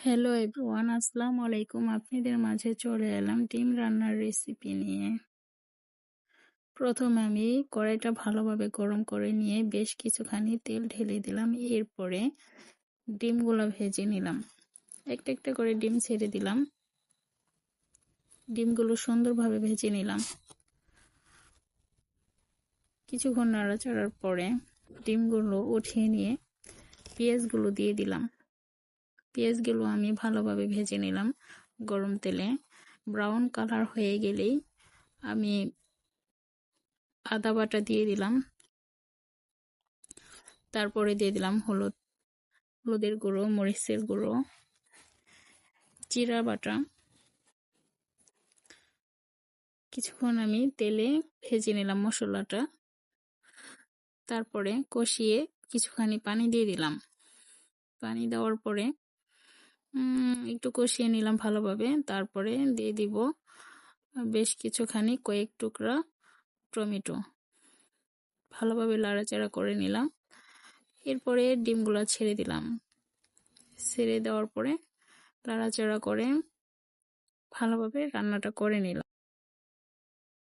Hello everyone, আসসালামু আলাইকুম। আপনাদের মাঝে চলে এলাম ডিম রান্নার রেসিপি নিয়ে। প্রথমে আমি কড়াইটা ভালোভাবে গরম করে নিয়ে বেশ কিছুখানি তেল ঢেলে দিলাম। এরপরে ডিমগুলো ভেজে নিলাম। একটা একটা করে ডিম ছেড়ে দিলাম। ডিমগুলো সুন্দরভাবে ভেজে নিলাম। কিছুক্ষণ নাড়াচাড়ার পরে ডিমগুলো উঠিয়ে নিয়ে পেঁয়াজগুলো দিয়ে দিলাম। পেঁয়াজগুলো আমি ভালোভাবে ভেজে নিলাম গরম তেলে। ব্রাউন কালার হয়ে গেলেই আমি আদা বাটা দিয়ে দিলাম। তারপরে দিয়ে দিলাম হলুদের গুঁড়ো, মরিচের গুঁড়ো, জিরা বাটা। কিছুক্ষণ আমি তেলে ভেজে নিলাম মশলাটা। তারপরে কষিয়ে কিছুখানি পানি দিয়ে দিলাম। পানি দেওয়ার পরে একটু কষিয়ে নিলাম ভালোভাবে। তারপরে দিয়ে দিব বেশ কিছুখানি কয়েক টুকরা টমেটো। ভালোভাবে লাড়াচাড়া করে নিলাম। এরপরে ডিমগুলো ছেড়ে দিলাম। ছেড়ে দেওয়ার পরে লাড়াচাড়া করে ভালোভাবে রান্নাটা করে নিলাম।